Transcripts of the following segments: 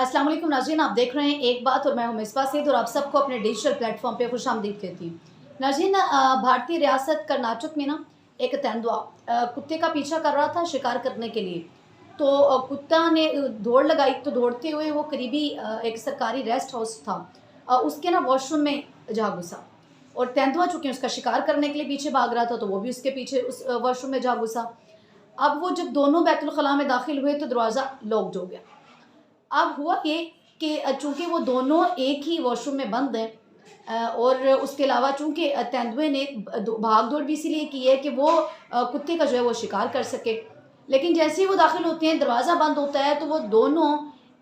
अस्सलाम वालेकुम नाज़रीन, आप देख रहे हैं एक बात और मैं हूं मिसबा सैद और आप सबको अपने डिजिटल प्लेटफॉर्म पे खुशामदीद कहती हूँ। नाज़रीन, भारतीय रियासत कर्नाटक में ना एक तेंदुआ कुत्ते का पीछा कर रहा था शिकार करने के लिए। तो कुत्ता ने दौड़ लगाई तो दौड़ते हुए वो करीबी एक सरकारी रेस्ट हाउस था, उसके ना वॉशरूम में जा घुसा। और तेंदुआ चूँकि उसका शिकार करने के लिए पीछे भाग रहा था तो वो भी उसके पीछे उस वॉशरूम में जा घुसा। अब वो जब दोनों बैतुल खला में दाखिल हुए तो दरवाज़ा लॉक्ड हो गया। अब हुआ ये कि चूँकि वो दोनों एक ही वॉशरूम में बंद हैं, और उसके अलावा चूँकि तेंदुए ने भाग दौड़ भी इसीलिए की है कि वो कुत्ते का जो है वो शिकार कर सके। लेकिन जैसे ही वो दाखिल होते हैं दरवाज़ा बंद होता है तो वो दोनों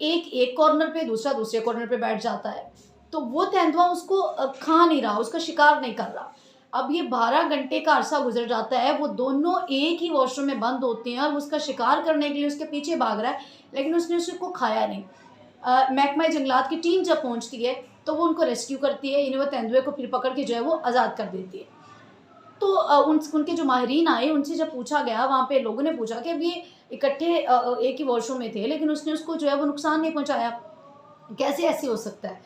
एक कॉर्नर पे दूसरा दूसरे कॉर्नर पे बैठ जाता है। तो वो तेंदुआ उसको खा नहीं रहा, उसका शिकार नहीं कर रहा। अब ये 12 घंटे का अरसा गुजर जाता है, वो दोनों एक ही वॉशरूम में बंद होते हैं और उसका शिकार करने के लिए उसके पीछे भाग रहा है, लेकिन उसने उसको खाया नहीं। महकमा जंगलात की टीम जब पहुंचती है तो वो उनको रेस्क्यू करती है, यानी वो तेंदुए को फिर पकड़ के जो है वो आज़ाद कर देती है। तो उनके जो माहिरीन आए उनसे जब पूछा गया, वहाँ पे लोगों ने पूछा कि अब ये इकट्ठे एक ही वॉशरूम में थे लेकिन उसने उसको जो है वो नुकसान नहीं पहुँचाया, कैसे ऐसे हो सकता है?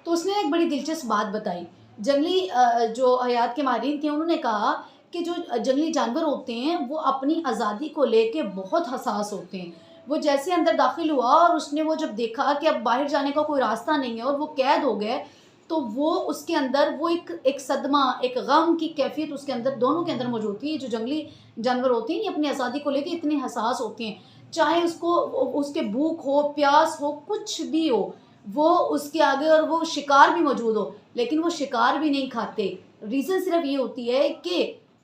तो उसने एक बड़ी दिलचस्प बात बताई। जंगली जो हयात के माहिरीन थे उन्होंने कहा कि जो जंगली जानवर होते हैं वो अपनी आज़ादी को लेके बहुत हसास होते हैं। वो जैसे अंदर दाखिल हुआ और उसने वो जब देखा कि अब बाहर जाने का कोई रास्ता नहीं है और वो कैद हो गए, तो वो उसके अंदर वो एक सदमा, एक गम की कैफ़ियत उसके अंदर, दोनों के अंदर मौजूद थी। जो जंगली जानवर होते हैं ये अपनी आज़ादी को लेके इतने हसास होते हैं, चाहे उसको उसके भूख हो, प्यास हो, कुछ भी हो, वो उसके आगे, और वो शिकार भी मौजूद हो लेकिन वो शिकार भी नहीं खाते। रीज़न सिर्फ़ ये होती है कि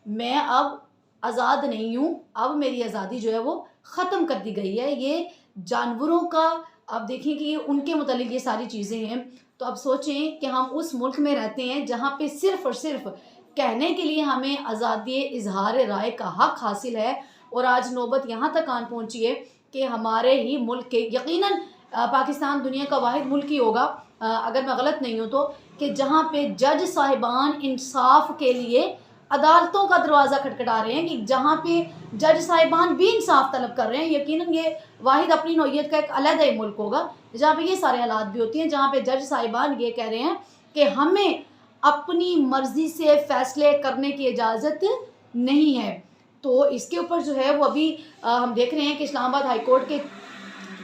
मैं अब आज़ाद नहीं हूँ, अब मेरी आज़ादी जो है वो ख़त्म कर दी गई है। ये जानवरों का आप देखें कि ये उनके मुतालिक ये सारी चीज़ें हैं। तो अब सोचें कि हम उस मुल्क में रहते हैं जहाँ पे सिर्फ़ और सिर्फ़ कहने के लिए हमें आज़ादी इज़हार राय का हक़ हासिल है, और आज नौबत यहाँ तक आन पहुँची है कि हमारे ही मुल्क के, यकीनन पाकिस्तान दुनिया का वाहिद मुल्क ही होगा, अगर मैं गलत नहीं हूँ तो, कि जहाँ पे जज साहिबान इंसाफ के लिए अदालतों का दरवाज़ा खटखटा रहे हैं, कि जहाँ पे जज साहिबान भी इंसाफ तलब कर रहे हैं। यकीनन ये वाहिद अपनी नौइयत का एक अलग ही मुल्क होगा जहाँ पे ये सारे हालात भी होती हैं, जहाँ पे जज साहिबान ये कह रहे हैं कि हमें अपनी मर्ज़ी से फ़ैसले करने की इजाज़त नहीं है। तो इसके ऊपर जो है वो अभी हम देख रहे हैं कि इस्लामाबाद हाई कोर्ट के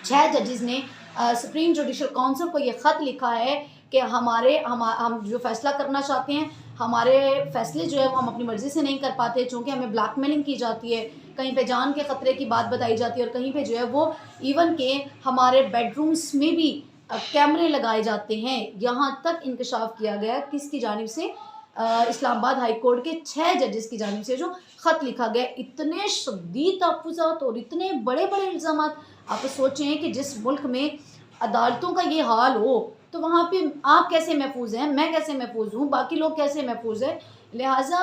6 जजेस ने सुप्रीम जुडिशल काउंसिल को ये ख़त लिखा है कि हम जो फ़ैसला करना चाहते हैं, हमारे फ़ैसले जो है वो हम अपनी मर्ज़ी से नहीं कर पाते, चूँकि हमें ब्लैकमेलिंग की जाती है, कहीं पे जान के ख़तरे की बात बताई जाती है और कहीं पे जो है वो इवन के हमारे बेडरूम्स में भी कैमरे लगाए जाते हैं। यहाँ तक इंकशाफ किया गया किसकी जानिब से, इस्लामाबाद हाई कोर्ट के 6 जजेस की जानिब से जो ख़त लिखा गया। इतने शदीद तहफ़्फ़ुज़ात और इतने बड़े-बड़े इल्ज़ामात, आप सोचें कि जिस मुल्क में अदालतों का ये हाल हो तो वहाँ पे आप कैसे महफूज़ हैं, मैं कैसे महफूज़ हूँ, बाकी लोग कैसे महफूज़ हैं। लिहाजा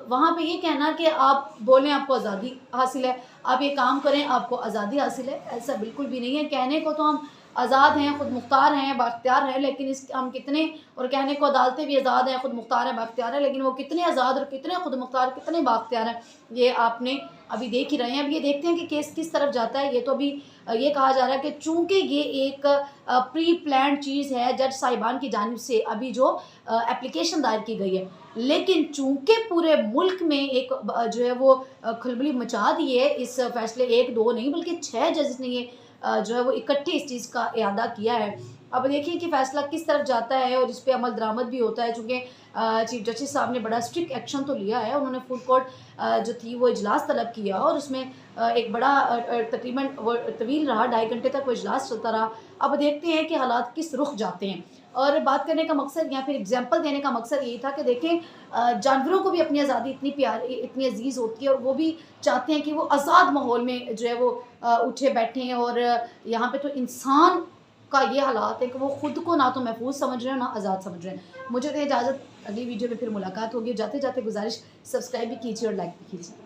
वहाँ पे ये कहना कि आप बोलें आपको आज़ादी हासिल है, आप ये काम करें आपको आज़ादी हासिल है, ऐसा बिल्कुल भी नहीं है। कहने को तो हम आज़ाद हैं, ख़ुद मुख्तार हैं, बाख्तियार हैं, लेकिन इस हम कितने, और कहने को अदालतें भी आज़ाद हैं, ख़ुद मुख्तार हैं, बाख्तियार हैं, लेकिन वो कितने आज़ाद और कितने ख़ुद मुख्तार, कितने बाख्तियार हैं, ये आपने अभी देख ही रहे हैं। अब ये देखते हैं कि केस किस तरफ जाता है। ये तो अभी ये कहा जा रहा है कि चूँकि ये एक प्री प्लान्ड चीज़ है जज साहिबान की जानिब से अभी जो एप्लीकेशन दायर की गई है, लेकिन चूँकि पूरे मुल्क में एक जो है वो खलबली मचा दी है इस फैसले, 1-2 नहीं बल्कि 6 जज ने ये जो है वो इकट्ठे इस चीज़ का इयादा किया है। अब देखिए कि फ़ैसला किस तरफ जाता है और इस पे अमल दरामद भी होता है, चूँकि चीफ जस्टिस साहब ने बड़ा स्ट्रिक्ट एक्शन तो लिया है। उन्होंने फुल कोर्ट जो थी वो इजलास तलब किया और उसमें एक बड़ा तकरीबन वो तवील रहा, 2.5 घंटे तक वो इजलास चलता रहा। अब देखते हैं कि हालात किस रुख जाते हैं। और बात करने का मकसद या फिर एग्जाम्पल देने का मकसद यही था कि देखें, जानवरों को भी अपनी आज़ादी इतनी प्यारी, इतनी अजीज़ होती है और वो भी चाहते हैं कि वो आज़ाद माहौल में जो है वो उठे बैठें। और यहाँ पे तो इंसान का ये हालात है कि वो ख़ुद को ना तो महफूज समझ रहे हैं ना आज़ाद समझ रहे हैं। मुझे तो इजाज़त, अगली वीडियो में फिर मुलाकात होगी। जाते जाते गुजारिश, सब्सक्राइब भी कीजिए और लाइक भी कीजिए।